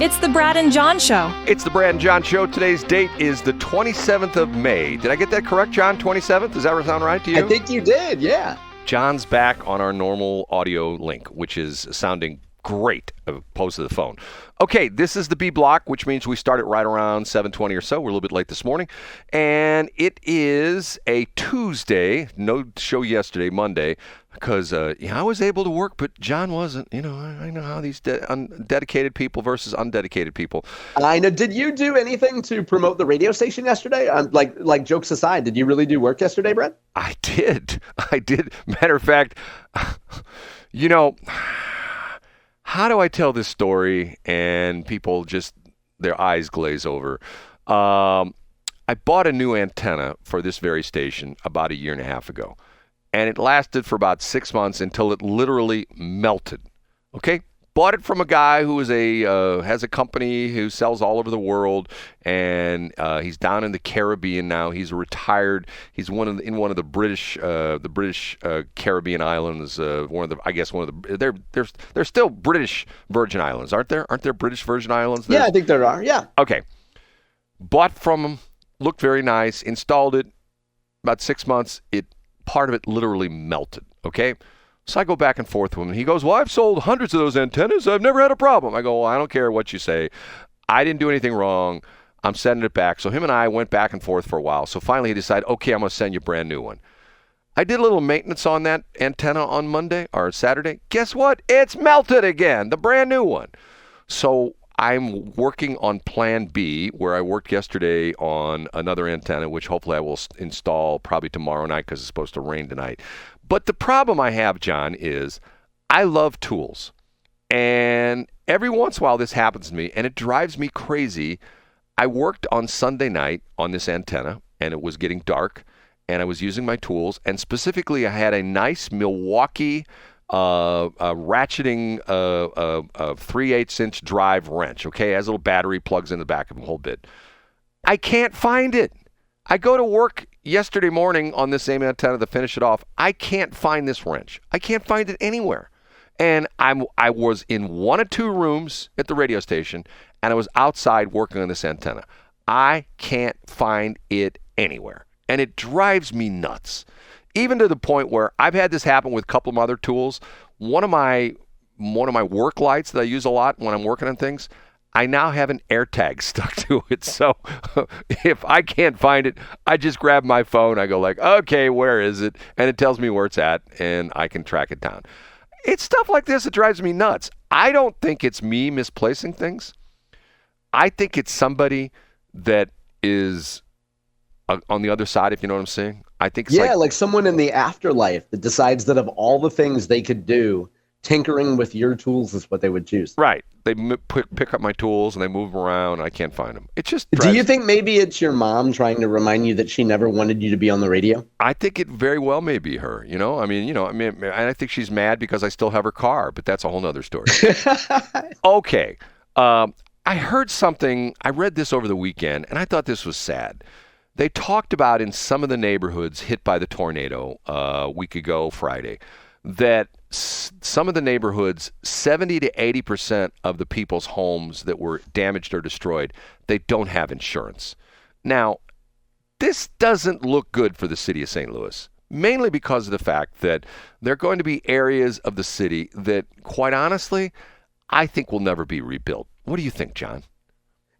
It's the Brad and John Show. It's the Brad and John Show. Today's date is the 27th of May. Did I get that correct, John? 27th? Does that sound right to you? I think you did, yeah. John's back on our normal audio link, which is sounding great opposed to the phone. Okay, this is the B block, which means we start at right around 7:20 or so. We're a little bit late this morning. And it is a Tuesday. No show yesterday, Monday, because I was able to work, but John wasn't. You know, I know how these dedicated people versus undedicated people. I know. Did you do anything to promote the radio station yesterday? Like jokes aside, did you really do work yesterday, Brett? I did. Matter of fact, you know, how do I tell this story and people just, their eyes glaze over? I bought a new antenna for this very station about a year and a half ago, and it lasted for about 6 months until it literally melted. Okay? Bought it from a guy who is has a company who sells all over the world, and he's down in the Caribbean now. He's retired. He's in one of the British Caribbean islands. They're still British Virgin Islands, aren't there? Aren't there British Virgin Islands? Yeah, I think there are. Yeah. Okay. Bought from him. Looked very nice. Installed it. About 6 months. Part of it literally melted. Okay. So I go back and forth with him. He goes, well, I've sold hundreds of those antennas. I've never had a problem. I go, well, I don't care what you say. I didn't do anything wrong. I'm sending it back. So him and I went back and forth for a while. So finally he decided, okay, I'm going to send you a brand new one. I did a little maintenance on that antenna on Monday or Saturday. Guess what? It's melted again, the brand new one. So I'm working on plan B, where I worked yesterday on another antenna, which hopefully I will install probably tomorrow night because it's supposed to rain tonight. But the problem I have, John, is I love tools. And every once in a while this happens to me, and it drives me crazy. I worked on Sunday night on this antenna, and it was getting dark, and I was using my tools. And specifically, I had a nice Milwaukee ratcheting 3/8-inch drive wrench, okay? It has a little battery, plugs in the back of the whole bit. I can't find it. I go to work yesterday morning on this same antenna to finish it off. I can't find this wrench. I can't find it anywhere. And I was in one of two rooms at the radio station, and I was outside working on this antenna. I can't find it anywhere. And it drives me nuts. Even to the point where I've had this happen with a couple of other tools. One of my work lights that I use a lot when I'm working on things, I now have an AirTag stuck to it. So if I can't find it, I just grab my phone. I go like, okay, where is it? And it tells me where it's at, and I can track it down. It's stuff like this that drives me nuts. I don't think it's me misplacing things. I think it's somebody that is on the other side, if you know what I'm saying. I think it's like someone in the afterlife that decides that of all the things they could do, tinkering with your tools is what they would choose. Right. They pick up my tools and they move them around, and I can't find them. It just Do you think maybe it's your mom trying to remind you that she never wanted you to be on the radio? I think it very well may be her. I think she's mad because I still have her car, but that's a whole nother story. Okay. I heard something. I read this over the weekend, and I thought this was sad. They talked about in some of the neighborhoods hit by the tornado a week ago, Friday, that some of the neighborhoods, 70 to 80% of the people's homes that were damaged or destroyed, they don't have insurance. Now, this doesn't look good for the city of St. Louis, mainly because of the fact that there are going to be areas of the city that, quite honestly, I think will never be rebuilt. What do you think, John?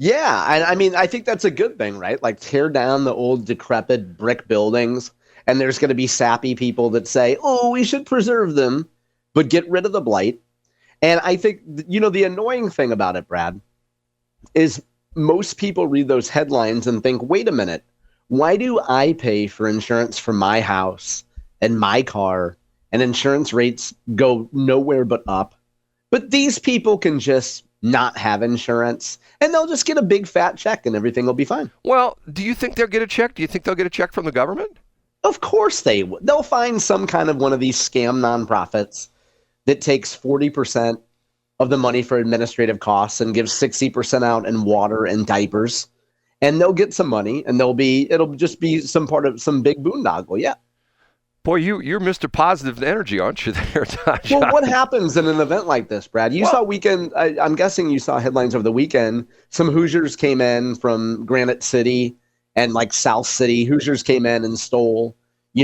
Yeah, I mean, I think that's a good thing, right? Like, tear down the old decrepit brick buildings, and there's going to be sappy people that say, oh, we should preserve them, but get rid of the blight. And I think, the annoying thing about it, Brad, is most people read those headlines and think, wait a minute, why do I pay for insurance for my house and my car, and insurance rates go nowhere but up? But these people can just not have insurance, and they'll just get a big fat check and everything will be fine. Well, do you think they'll get a check? Do you think they'll get a check from the government? Of course they'll find some kind of one of these scam nonprofits that takes 40% of the money for administrative costs and gives 60% out in water and diapers. And they'll get some money, and it'll just be some part of some big boondoggle. Yeah. Boy, you're Mr. Positive Energy, aren't you there, John? Well, what happens in an event like this, Brad? You saw weekend. I'm guessing you saw headlines over the weekend. Some Hoosiers came in from Granite City and like South City. Hoosiers came in and stole, they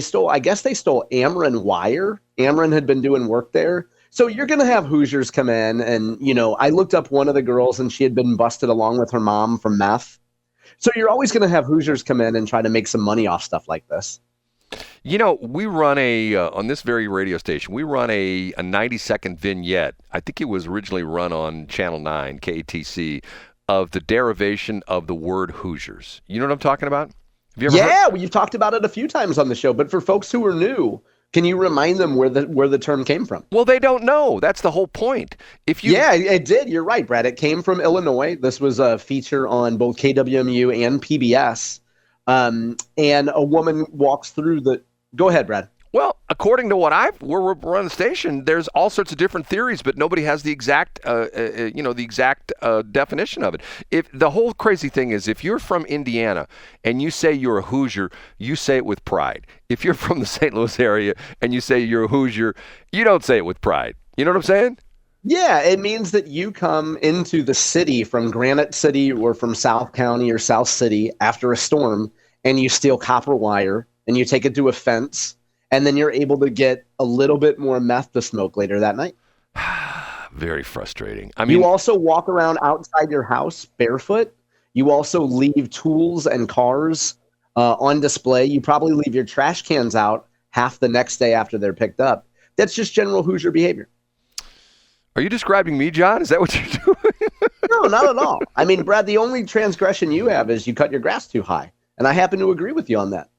stole. I guess they stole Ameren wire. Ameren had been doing work there. So you're going to have Hoosiers come in and, I looked up one of the girls and she had been busted along with her mom from meth. So you're always going to have Hoosiers come in and try to make some money off stuff like this. We run on this very radio station, we run a 90-second vignette. I think it was originally run on Channel 9, KATC, of the derivation of the word Hoosiers. You know what I'm talking about? Have you ever heard? Well, you've talked about it a few times on the show, but for folks who are new, can you remind them where the term came from? Well, they don't know. That's the whole point. Yeah, it did. You're right, Brad. It came from Illinois. This was a feature on both KWMU and PBS. And a woman walks through the. Go ahead, Brad. Well, according to what we're running the station, there's all sorts of different theories, but nobody has the exact, definition of it. If the whole crazy thing is, if you're from Indiana and you say you're a Hoosier, you say it with pride. If you're from the St. Louis area and you say you're a Hoosier, you don't say it with pride. You know what I'm saying? Yeah, it means that you come into the city from Granite City or from South County or South City after a storm, and you steal copper wire and you take it to a fence. And then you're able to get a little bit more meth to smoke later that night. Very frustrating. I mean, you also walk around outside your house barefoot. You also leave tools and cars on display. You probably leave your trash cans out half the next day after they're picked up. That's just general Hoosier behavior. Are you describing me, John? Is that what you're doing? No, not at all. I mean, Brad, the only transgression you have is you cut your grass too high. And I happen to agree with you on that.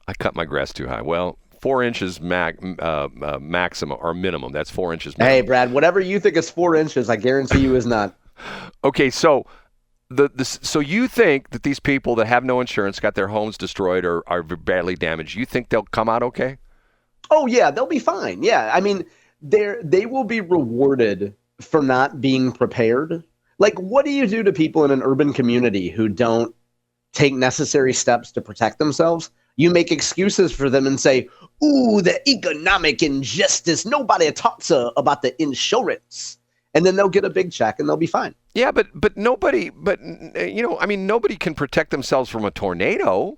I cut my grass too high. Well, 4 inches maximum or minimum. That's 4 inches minimum. Hey, Brad, whatever you think is 4 inches, I guarantee you is not. Okay, so so you think that these people that have no insurance, got their homes destroyed or are badly damaged, you think they'll come out okay? Oh, yeah, they'll be fine. Yeah, I mean, they will be rewarded for not being prepared. Like, what do you do to people in an urban community who don't take necessary steps to protect themselves? You make excuses for them and say, ooh, the economic injustice. Nobody talks about the insurance. And then they'll get a big check and they'll be fine. Yeah, but nobody can protect themselves from a tornado.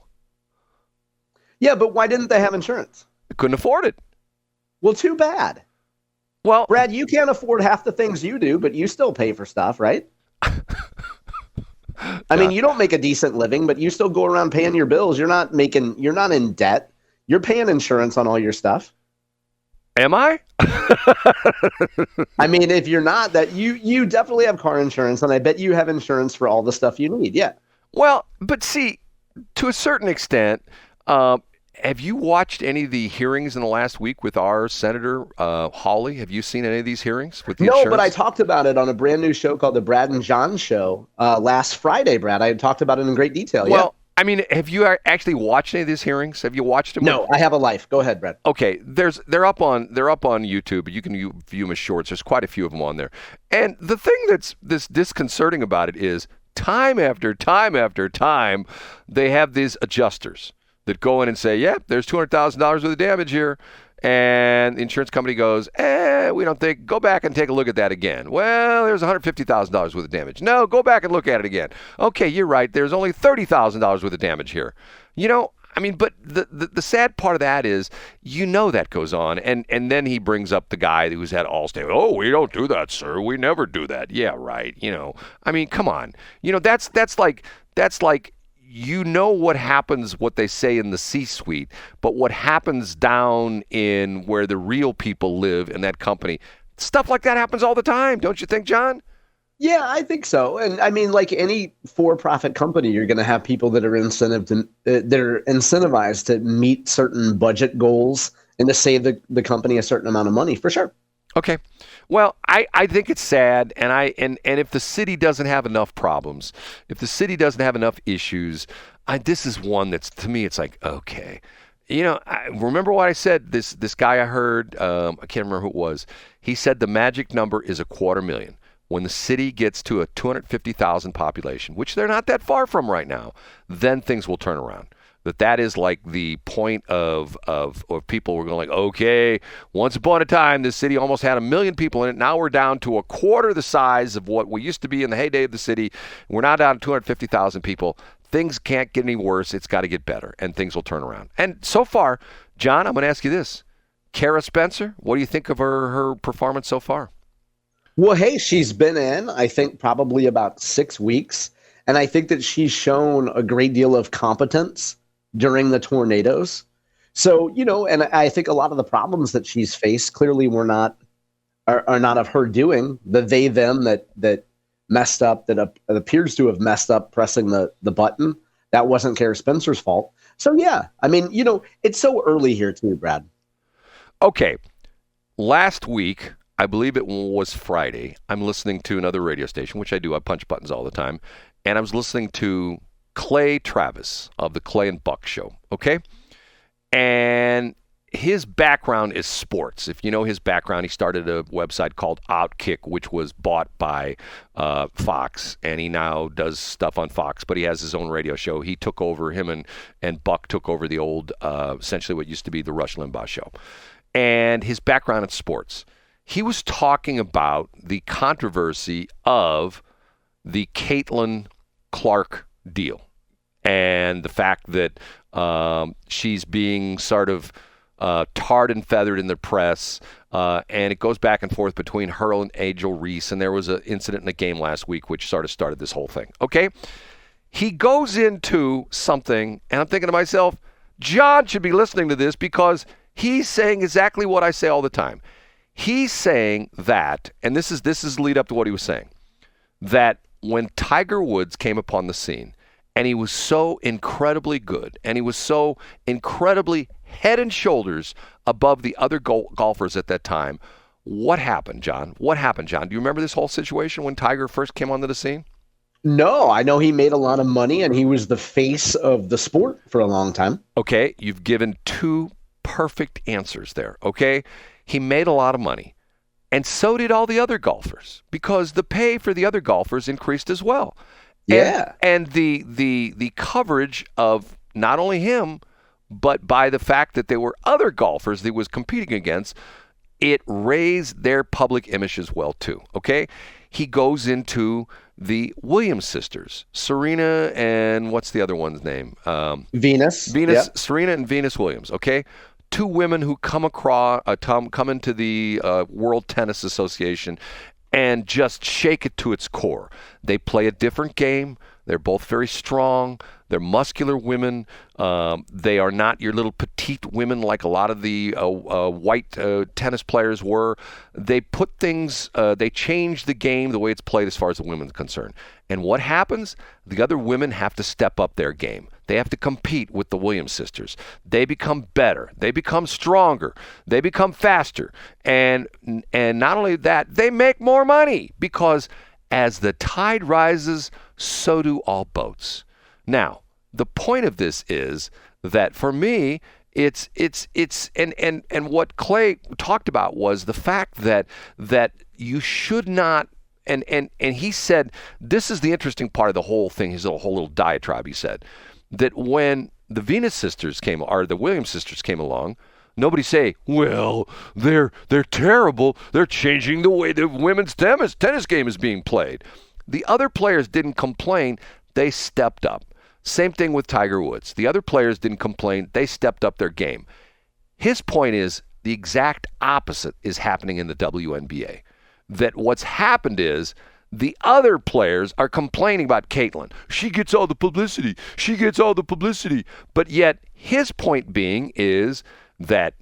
Yeah, but why didn't they have insurance? They couldn't afford it. Well, too bad. Well, Brad, you can't afford half the things you do, but you still pay for stuff, right? I mean, you don't make a decent living, but you still go around paying your bills. You're not in debt. You're paying insurance on all your stuff. Am I? I mean, if you're not, that you definitely have car insurance, and I bet you have insurance for all the stuff you need. Yeah. Well, but see, to a certain extent, have you watched any of the hearings in the last week with our Senator Hawley? Have you seen any of these hearings with the insurance? No, but I talked about it on a brand new show called the Brad and John Show last Friday, Brad. I had talked about it in great detail. Well, I mean, have you actually watched any of these hearings? Have you watched them? No, I have a life. Go ahead, Brad. Okay, they're up on YouTube. You can view them as shorts. There's quite a few of them on there. And the thing that's disconcerting about it is time after time after time, they have these adjusters that go in and say, yeah, there's $200,000 worth of damage here. And the insurance company goes, we don't think, go back and take a look at that again. Well, there's $150,000 worth of damage. No, go back and look at it again. Okay, you're right. There's only $30,000 worth of damage here. I mean, but the sad part of that is, that goes on. And then he brings up the guy who's had Allstate. Oh, we don't do that, sir. We never do that. Yeah, right. I mean, come on. That's like, what happens, what they say in the C-suite, but what happens down in where the real people live in that company, stuff like that happens all the time. Don't you think, John? Yeah, I think so. And I mean, like any for-profit company, you're going to have people that are incentivized to meet certain budget goals and to save the company a certain amount of money, for sure. Okay. Well, I think it's sad, and if the city doesn't have enough problems, if the city doesn't have enough issues, this is one that's, to me, it's like, okay. I remember what I said, this guy I heard, I can't remember who it was, he said the magic number is 250,000. When the city gets to a 250,000 population, which they're not that far from right now, then things will turn around. that is like the point of people were going like, okay, once upon a time, this city almost had 1 million people in it. Now we're down to a quarter the size of what we used to be in the heyday of the city. We're now down to 250,000 people. Things can't get any worse. It's got to get better, and things will turn around. And so far, John, I'm going to ask you this. Cara Spencer, what do you think of her performance so far? Well, hey, she's been in, I think, probably about 6 weeks. And I think that she's shown a great deal of competence during the tornadoes. So, and I think a lot of the problems that she's faced clearly are not of her doing. The they, them that messed up, that appears to have messed up pressing the button, that wasn't Cara Spencer's fault. So, yeah, I mean, it's so early here too, Brad. Okay. Last week, I believe it was Friday, I'm listening to another radio station, which I do. I punch buttons all the time. And I was listening to Clay Travis of the Clay and Buck Show, okay? And his background is sports. If you know his background, he started a website called Outkick, which was bought by Fox, and he now does stuff on Fox, but he has his own radio show. He took over, him and Buck took over the old, essentially what used to be the Rush Limbaugh Show. And his background in sports. He was talking about the controversy of the Caitlin Clark deal and the fact that she's being sort of tarred and feathered in the press, and it goes back and forth between her and Angel Reese, and there was an incident in the game last week which sort of started this whole thing. Okay? He goes into something, and I'm thinking to myself, John should be listening to this because he's saying exactly what I say all the time. He's saying that, and this is lead up to what he was saying, that when Tiger Woods came upon the scene, and he was so incredibly good, and he was so incredibly head and shoulders above the other golfers at that time, what happened, John? What happened, John? Do you remember this whole situation when Tiger first came onto the scene? No, I know he made a lot of money, and he was the face of the sport for a long time. Okay, you've given two perfect answers there, okay? He made a lot of money, and so did all the other golfers, because the pay for the other golfers increased as well. Yeah. And the coverage of not only him, but by the fact that there were other golfers that he was competing against, it raised their public image as well, too, okay? He goes into the Williams sisters, Serena and what's the other one's name? Venus. Yep. Serena and Venus Williams, okay? Two women who come into the World Tennis Association and just shake it to its core. They play a different game. They're both very strong. They're muscular women. They are not your little petite women like a lot of the white tennis players were. They put things, they change the game the way it's played as far as the women's concerned. And what happens? The other women have to step up their game. They have to compete with the Williams sisters. They become better. They become stronger. They become faster. And not only that, they make more money because as the tide rises, so do all boats. Now, the point of this is that for me, it's what Clay talked about was the fact that you should not, and he said, this is the interesting part of the whole thing, his whole little diatribe, he said, that when the Venus sisters came, or the Williams sisters came along, nobody say, well, they're terrible. They're changing the way the women's tennis game is being played. The other players didn't complain. They stepped up. Same thing with Tiger Woods. The other players didn't complain. They stepped up their game. His point is the exact opposite is happening in the WNBA. That what's happened is the other players are complaining about Caitlin. She gets all the publicity. She gets all the publicity. But yet his point being is that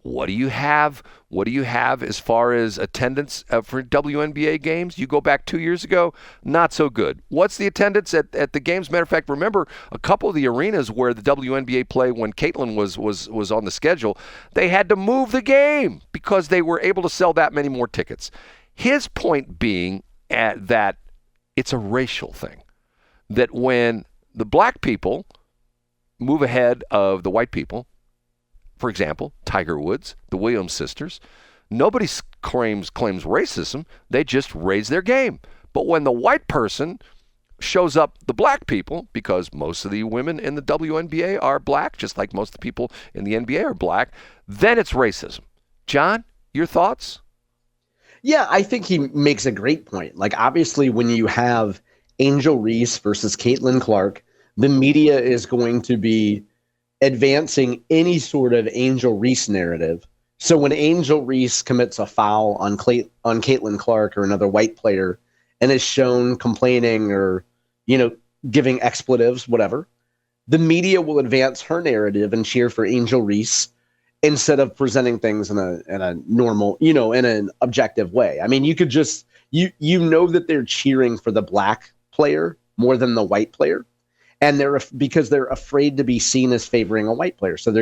what do you have? What do you have as far as attendance for WNBA games? You go back 2 years ago, not so good. What's the attendance at the games? Matter of fact, remember a couple of the arenas where the WNBA play when Caitlin was on the schedule, they had to move the game because they were able to sell that many more tickets. His point being that it's a racial thing. That when the black people move ahead of the white people, for example, Tiger Woods, the Williams sisters, nobody claims racism. They just raise their game. But when the white person shows up the black people, because most of the women in the WNBA are black, just like most of the people in the NBA are black, then it's racism. John, your thoughts? Yeah, I think he makes a great point. Like, obviously, when you have Angel Reese versus Caitlin Clark, the media is going to be advancing any sort of Angel Reese narrative. So when Angel Reese commits a foul on Caitlin Clark or another white player and is shown complaining or, giving expletives, whatever, the media will advance her narrative and cheer for Angel Reese instead of presenting things in a normal, in an objective way. I mean, you could just, that they're cheering for the black player more than the white player. And because they're afraid to be seen as favoring a white player. So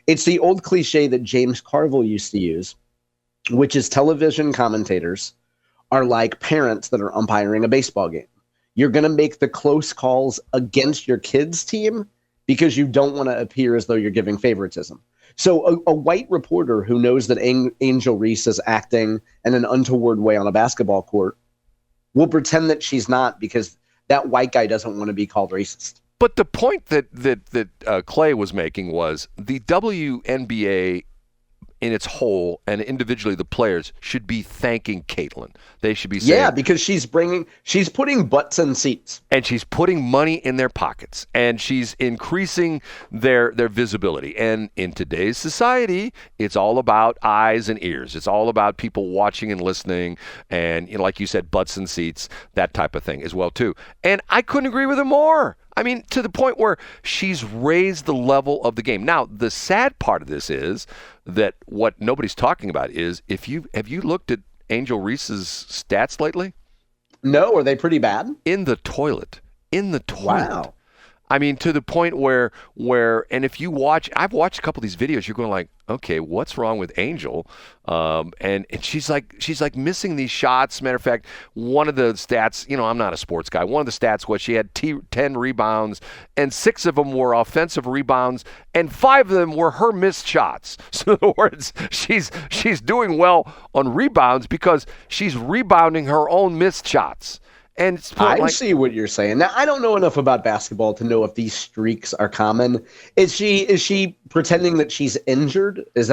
it's the old cliche that James Carville used to use, which is television commentators are like parents that are umpiring a baseball game. You're going to make the close calls against your kid's team because you don't want to appear as though you're giving favoritism. So a white reporter who knows that Angel Reese is acting in an untoward way on a basketball court will pretend that she's not, because that white guy doesn't want to be called racist. But the point that Clay was making was the WNBA in its whole and individually the players should be thanking Caitlin. They should be saying, yeah, because she's putting butts in seats. And she's putting money in their pockets, and she's increasing their visibility. And in today's society, it's all about eyes and ears. It's all about people watching and listening, and like you said, butts in seats, that type of thing as well too. And I couldn't agree with her more. I mean, to the point where she's raised the level of the game. Now, the sad part of this is that what nobody's talking about is have you looked at Angel Reese's stats lately? No, are they pretty bad? In the toilet. Wow. I mean, to the point where, and if you watch, I've watched a couple of these videos, you're going like, okay, what's wrong with Angel? And she's like missing these shots. Matter of fact, one of the stats, I'm not a sports guy. One of the stats was she had 10 rebounds, and 6 of them were offensive rebounds, and 5 of them were her missed shots. So in other words, she's doing well on rebounds because she's rebounding her own missed shots. And I see what you're saying. Now, I don't know enough about basketball to know if these streaks are common. Is she pretending that she's injured? Is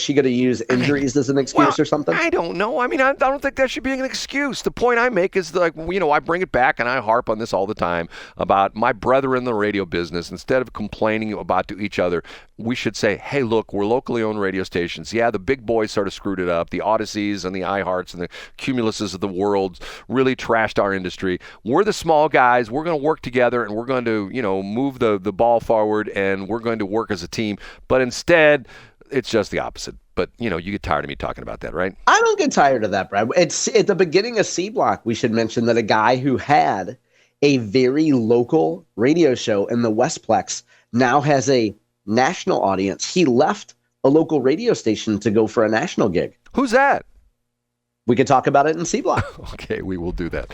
she going to use injuries as an excuse or something? I don't know. I mean, I don't think that should be an excuse. The point I make is I bring it back, and I harp on this all the time about my brother in the radio business. Instead of complaining about to each other, we should say, hey, look, we're locally owned radio stations. Yeah, the big boys sort of screwed it up. The Odysseys and the iHearts and the Cumuluses of the world really trashed our industry. We're the small guys. We're going to work together, and we're going to, move the ball forward, and we're going to work as a team. But instead, it's just the opposite. But, you get tired of me talking about that, right? I don't get tired of that, Brad. It's at the beginning of C Block, we should mention that a guy who had a very local radio show in the Westplex now has a national audience. He left a local radio station to go for a national gig. Who's that? We could talk about it in C Block. Okay, we will do that.